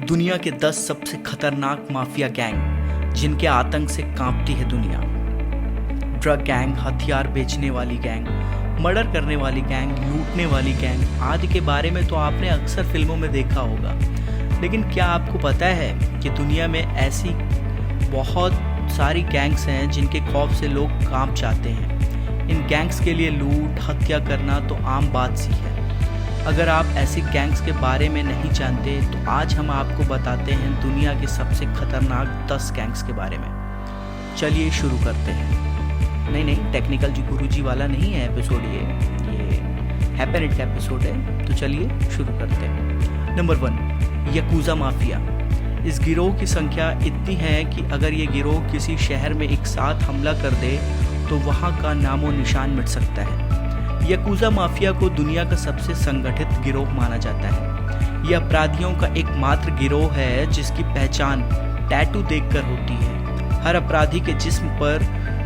दुनिया के 10 सबसे खतरनाक माफिया गैंग जिनके आतंक से कांपती है दुनिया। ड्रग गैंग, हथियार बेचने वाली गैंग, मर्डर करने वाली गैंग, लूटने वाली गैंग आदि के बारे में तो आपने अक्सर फिल्मों में देखा होगा। लेकिन क्या आपको पता है कि दुनिया में ऐसी बहुत सारी गैंग्स हैं जिनके खौफ से लोग कांप जाते हैं। इन गैंग्स के लिए लूट, हत्या करना तो आम बात सी है। अगर आप ऐसी गैंग्स के बारे में नहीं जानते तो आज हम आपको बताते हैं दुनिया के सबसे खतरनाक 10 गैंग्स के बारे में। चलिए शुरू करते हैं। नहीं, टेक्निकल जी गुरुजी वाला नहीं है एपिसोड, ये हैपेनिट का एपिसोड है। तो चलिए शुरू करते हैं। Number 1, Yakuza mafia. इस गिरोह की संख्या इतनी है कि अगर ये गिरोह किसी शहर में एक साथ हमला कर दे तो वहाँ का नामो निशान मिट सकता है। याकूजा माफिया को दुनिया का सबसे संगठित गिरोह माना जाता है। यह अपराधियों का एकमात्र गिरोह है जिसकी पहचान टैटू देखकर होती है। हर अपराधी के जिस्म पर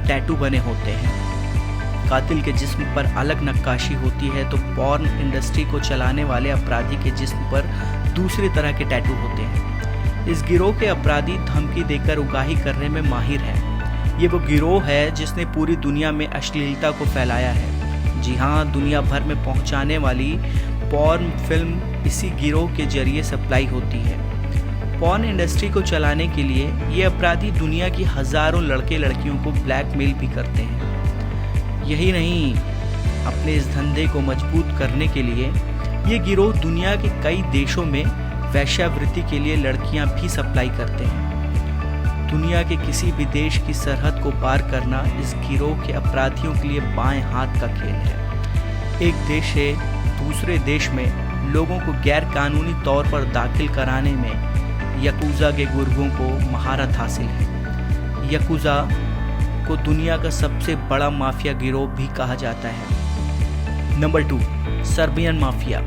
टैटू बने होते हैं। कातिल के जिस्म पर अलग नक्काशी होती है तो पॉर्न इंडस्ट्री को चलाने वाले अपराधी के जिस्म पर दूसरी तरह के टैटू होते हैं। इस गिरोह के अपराधी धमकी देकर उगाही करने में माहिर हैं। ये वो गिरोह है जिसने पूरी दुनिया में अश्लीलता को फैलाया है। जी हाँ, दुनिया भर में पहुंचाने वाली पॉर्न फिल्म इसी गिरोह के जरिए सप्लाई होती है। पॉर्न इंडस्ट्री को चलाने के लिए ये अपराधी दुनिया की हजारों लड़के लड़कियों को ब्लैकमेल भी करते हैं। यही नहीं, अपने इस धंधे को मजबूत करने के लिए ये गिरोह दुनिया के कई देशों में वेश्यावृत्ति के लिए लड़कियां भी सप्लाई करते हैं। दुनिया के किसी भी देश की सरहद को पार करना इस गिरोह के अपराधियों के लिए बाएं हाथ का खेल है। एक देश से दूसरे देश में लोगों को गैर कानूनी तौर पर दाखिल कराने में याकूजा के गुर्गों को महारत हासिल है। याकूजा को दुनिया का सबसे बड़ा माफिया गिरोह भी कहा जाता है। Number 2, Serbian mafia.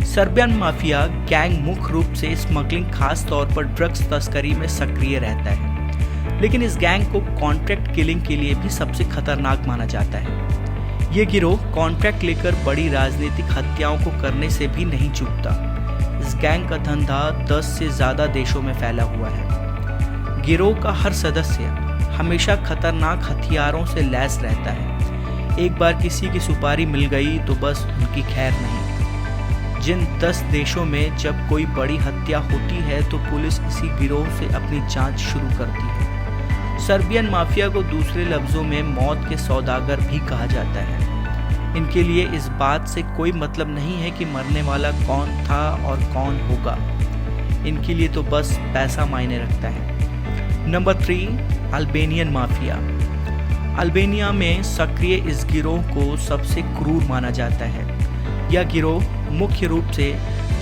Serbian mafia gang मुख्य रूप से स्मगलिंग, खास तौर पर ड्रग्स तस्करी में सक्रिय रहता है। लेकिन इस गैंग को कॉन्ट्रैक्ट किलिंग के लिए भी सबसे खतरनाक माना जाता है। ये गिरोह कॉन्ट्रैक्ट लेकर बड़ी राजनीतिक हत्याओं को करने से भी नहीं चूकता। इस गैंग का धंधा 10 से ज़्यादा देशों में फैला हुआ है। गिरोह का हर सदस्य हमेशा खतरनाक हथियारों से लैस रहता है। एक बार किसी की सुपारी मिल गई तो बस उनकी खैर नहीं। जिन 10 देशों में जब कोई बड़ी हत्या होती है तो पुलिस इसी गिरोह से अपनी जांच शुरू करती है। सर्बियन माफिया को दूसरे लफ्जों में मौत के सौदागर भी कहा जाता है। इनके लिए इस बात से कोई मतलब नहीं है कि मरने वाला कौन था और कौन होगा। इनके लिए तो बस पैसा मायने रखता है। Number 3, Albanian mafia. अल्बेनिया में सक्रिय इस गिरोह को सबसे क्रूर माना जाता है। यह गिरोह मुख्य रूप से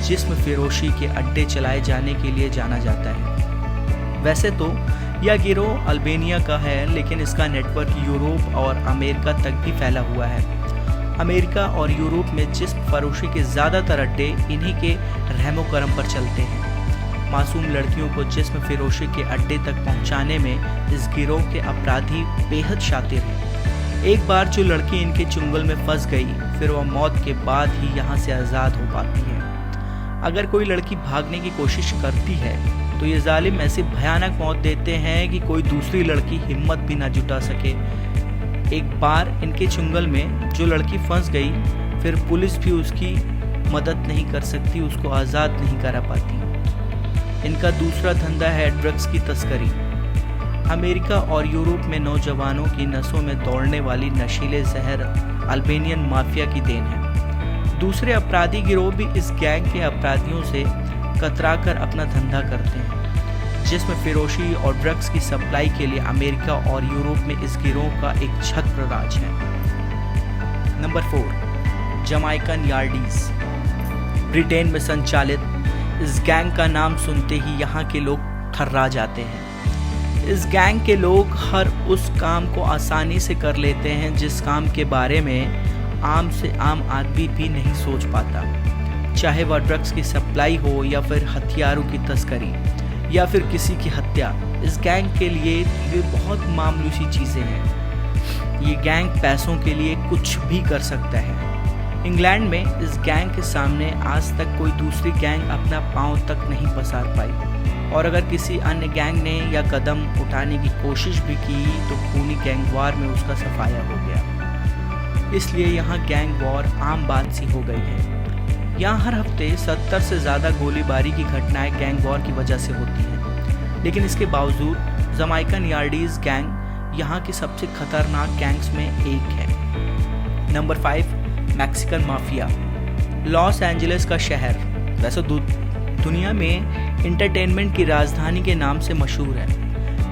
जिस्म फिरोशी के अड्डे चलाए जाने के लिए जाना जाता है। वैसे तो यह गिरोह अल्बेनिया का है, लेकिन इसका नेटवर्क यूरोप और अमेरिका तक भी फैला हुआ है। अमेरिका और यूरोप में जिस्म फरोशी के ज़्यादातर अड्डे इन्हीं के रहमो करम पर चलते हैं। मासूम लड़कियों को जिस्म फिरोशी के अड्डे तक पहुंचाने में इस गिरोह के अपराधी बेहद शातिर हैं। एक बार जो लड़की इनके चुंगल में फंस गई, फिर वह मौत के बाद ही यहाँ से आज़ाद हो पाती है। अगर कोई लड़की भागने की कोशिश करती है तो ये जालिम ऐसी भयानक मौत देते हैं कि कोई दूसरी लड़की हिम्मत भी ना जुटा सके। एक बार इनके चुंगल में जो लड़की फंस गई, फिर पुलिस भी उसकी मदद नहीं कर सकती, उसको आज़ाद नहीं करा पाती। इनका दूसरा धंधा है ड्रग्स की तस्करी। अमेरिका और यूरोप में नौजवानों की नसों में दौड़ने वाली नशीले जहर अल्बेनियन माफिया की देन है। दूसरे अपराधी गिरोह भी इस गैंग के अपराधियों से कतराकर अपना धंधा करते हैं। जिस्म फिरोशी और ड्रग्स की सप्लाई के लिए अमेरिका और यूरोप में इस गिरोह का एक छत्र राज है। नंबर 4, जमाइकन यार्डीज। ब्रिटेन में संचालित इस गैंग का नाम सुनते ही यहाँ के लोग थर्रा जाते हैं। इस गैंग के लोग हर उस काम को आसानी से कर लेते हैं जिस काम के बारे में आम से आम आदमी भी नहीं सोच पाता। चाहे वह ड्रग्स की सप्लाई हो या फिर हथियारों की तस्करी या फिर किसी की हत्या, इस गैंग के लिए ये बहुत मामूली सी चीज़ें हैं। ये गैंग पैसों के लिए कुछ भी कर सकता है। इंग्लैंड में इस गैंग के सामने आज तक कोई दूसरी गैंग अपना पांव तक नहीं पसार पाई, और अगर किसी अन्य गैंग ने या कदम उठाने की कोशिश भी की तो खूनी गैंग वॉर में उसका सफाया हो गया। इसलिए यहाँ गैंग वॉर आम बात सी हो गई है। यहाँ हर हफ्ते 70 से ज़्यादा गोलीबारी की घटनाएं गैंग वॉर की वजह से होती हैं, लेकिन इसके बावजूद जमाइकन यार्डीज गैंग यहाँ की सबसे खतरनाक गैंग्स में एक है। Number 5, Mexican mafia. Los Angeles का शहर वैसे दुनिया में इंटरटेनमेंट की राजधानी के नाम से मशहूर है,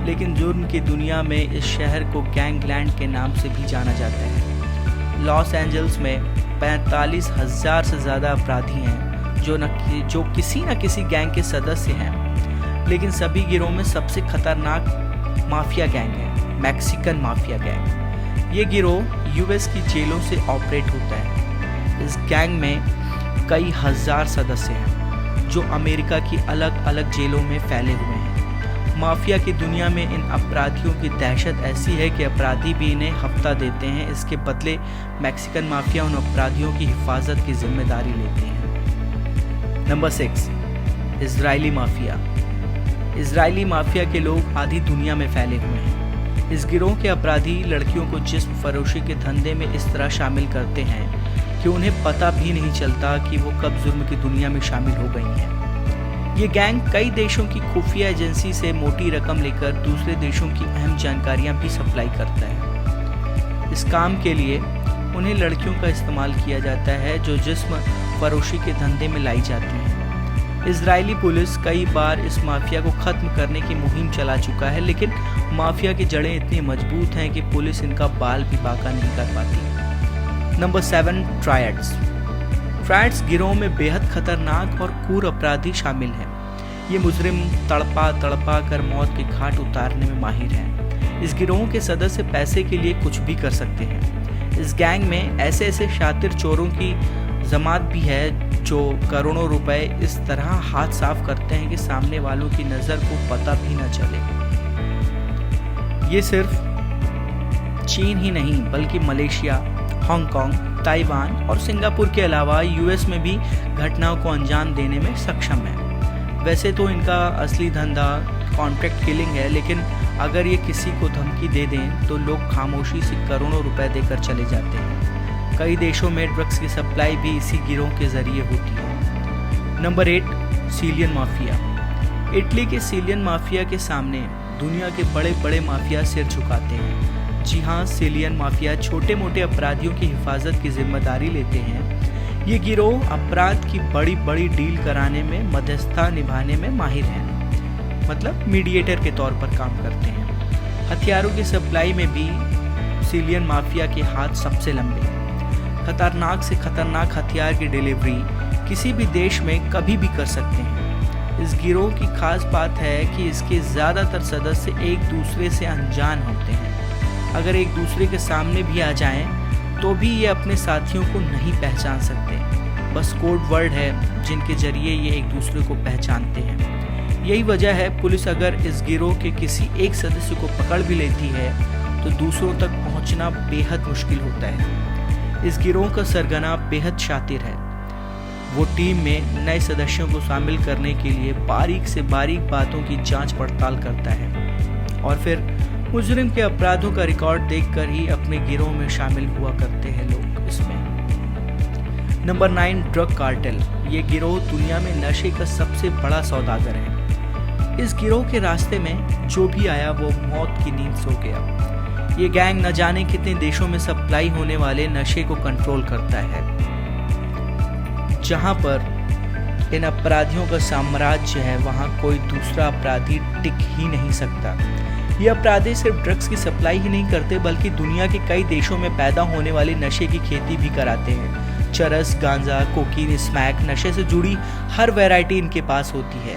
लेकिन जुर्म की दुनिया में इस शहर को गैंगलैंड के नाम से भी जाना जाता है। लॉस एंजल्स में 45,000 से ज़्यादा अपराधी हैं जो किसी न किसी गैंग के सदस्य हैं, लेकिन सभी गिरोह में सबसे खतरनाक माफिया गैंग है मैक्सिकन माफिया गैंग। ये गिरोह यूएस की जेलों से ऑपरेट होता है। इस गैंग में कई हजार सदस्य हैं जो अमेरिका की अलग अलग जेलों में फैले हुए हैं। माफिया की दुनिया में इन अपराधियों की दहशत ऐसी है कि अपराधी भी इन्हें हफ्ता देते हैं। इसके बदले मैक्सिकन माफिया उन अपराधियों की हिफाजत की जिम्मेदारी लेते हैं। Number 6, Israeli mafia. Israeli mafia के लोग आधी दुनिया में फैले हुए हैं। इस गिरोह के अपराधी लड़कियों को जिस्म फरोशी के धंधे में इस तरह शामिल करते हैं कि उन्हें पता भी नहीं चलता कि वो कब जुर्म की दुनिया में शामिल हो गई हैं। ये गैंग कई देशों की खुफिया एजेंसी से मोटी रकम लेकर दूसरे देशों की अहम जानकारियां भी सप्लाई करता है। इस काम के लिए उन्हें लड़कियों का इस्तेमाल किया जाता है जो जिस्म फरोशी के धंधे में लाई जाती हैं। इजरायली पुलिस कई बार इस माफिया को खत्म करने की मुहिम चला चुका है, लेकिन माफिया की जड़ें इतनी मजबूत हैं कि पुलिस इनका बाल भी बांका नहीं कर पाती। Number 7, triads. ट्रायड्स गिरोह में बेहद खतरनाक और क्रूर अपराधी शामिल हैं। ये मुजरिम तड़पा कर मौत की घाट उतारने में माहिर हैं। इस गिरोह के सदस्य पैसे के लिए कुछ भी कर सकते हैं। इस गैंग में ऐसे शातिर चोरों की जमात भी है जो करोड़ों रुपए इस तरह हाथ साफ करते हैं कि सामने वालों की नज़र को पता भी न चले। ये सिर्फ चीन ही नहीं बल्कि मलेशिया, हांगकांग, ताइवान और सिंगापुर के अलावा यूएस में भी घटनाओं को अंजाम देने में सक्षम है। वैसे तो इनका असली धंधा कॉन्ट्रैक्ट किलिंग है, लेकिन अगर ये किसी को धमकी दे दें तो लोग खामोशी से करोड़ों रुपए देकर चले जाते हैं। कई देशों में ड्रग्स की सप्लाई भी इसी गिरोह के जरिए होती है। Number 8, Sicilian mafia. इटली के सिसिलियन माफिया के सामने दुनिया के बड़े बड़े माफिया सिर झुकाते हैं। जी हाँ, सिसिलियन माफिया छोटे मोटे अपराधियों की हिफाजत की जिम्मेदारी लेते हैं। ये गिरोह अपराध की बड़ी बड़ी डील कराने में मध्यस्थता निभाने में माहिर हैं, मतलब मीडिएटर के तौर पर काम करते हैं। हथियारों की सप्लाई में भी सिसिलियन माफिया के हाथ सबसे लंबे हैं। खतरनाक से खतरनाक हथियार की डिलीवरी किसी भी देश में कभी भी कर सकते हैं। इस गिरोह की खास बात है कि इसके ज़्यादातर सदस्य एक दूसरे से अनजान होते हैं। अगर एक दूसरे के सामने भी आ जाएं, तो भी ये अपने साथियों को नहीं पहचान सकते। बस कोड वर्ड है जिनके जरिए ये एक दूसरे को पहचानते हैं। यही वजह है पुलिस अगर इस गिरोह के किसी एक सदस्य को पकड़ भी लेती है तो दूसरों तक पहुंचना बेहद मुश्किल होता है। इस गिरोह का सरगना बेहद शातिर है। वो टीम में नए सदस्यों को शामिल करने के लिए बारीक से बारीक बातों की जांच पड़ताल करता है और फिर मुजरिम के अपराधों का रिकॉर्ड देखकर ही अपने गिरोह में शामिल हुआ करते हैं लोग इसमें। Number 9, drug cartel. ये गिरोह दुनिया में नशे का सबसे बड़ा सौदागर है। इस गिरोह के रास्ते में जो भी आया वो मौत की नींद सो गया। ये गैंग न जाने कितने देशों में सप्लाई होने वाले नशे को कंट्रोल करता है। जहां पर इन अपराधियों का साम्राज्य है वहां कोई दूसरा अपराधी टिक ही नहीं सकता। ये अपराधी सिर्फ ड्रग्स की सप्लाई ही नहीं करते बल्कि दुनिया के कई देशों में पैदा होने वाले नशे की खेती भी कराते हैं। चरस, गांजा, कोकीन, स्मैक, नशे से जुड़ी हर वैरायटी इनके पास होती है।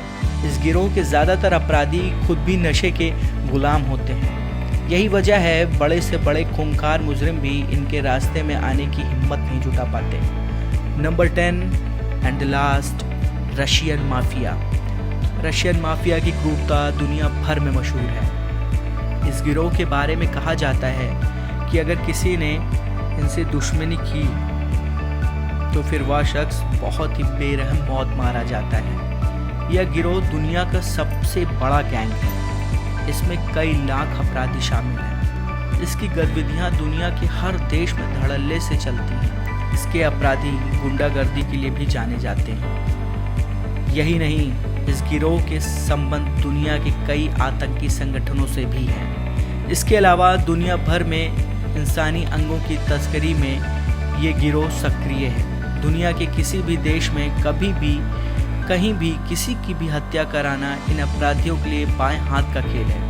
इस गिरोह के ज़्यादातर अपराधी खुद भी नशे के गुलाम होते हैं। यही वजह है बड़े से बड़े खूंखार मुजरिम भी इनके रास्ते में आने की हिम्मत नहीं जुटा पाते। Number 10 and the last, Russian mafia. Russian mafia की क्रूरता दुनिया भर में मशहूर है। इस गिरोह के बारे में कहा जाता है कि अगर किसी ने इनसे दुश्मनी की तो फिर वह शख्स बहुत ही बेरहम मौत मारा जाता है। यह गिरोह दुनिया का सबसे बड़ा गैंग है। इसमें कई लाख अपराधी शामिल हैं। इसकी गतिविधियां दुनिया के हर देश में धड़ल्ले से चलती हैं। इसके अपराधी गुंडागर्दी के लिए भी जाने जाते हैं। यही नहीं, इस गिरोह के संबंध दुनिया के कई आतंकी संगठनों से भी हैं। इसके अलावा दुनिया भर में इंसानी अंगों की तस्करी में ये गिरोह सक्रिय है। दुनिया के किसी भी देश में कभी भी कहीं भी किसी की भी हत्या कराना इन अपराधियों के लिए बाएं हाथ का खेल है।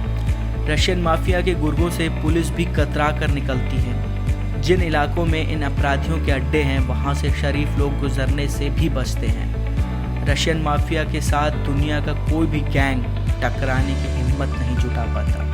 रशियन माफिया के गुर्गों से पुलिस भी कतरा कर निकलती है। जिन इलाकों में इन अपराधियों के अड्डे हैं वहां से शरीफ लोग गुजरने से भी बचते हैं। रशियन माफिया के साथ दुनिया का कोई भी गैंग टकराने की हिम्मत नहीं जुटा पाता।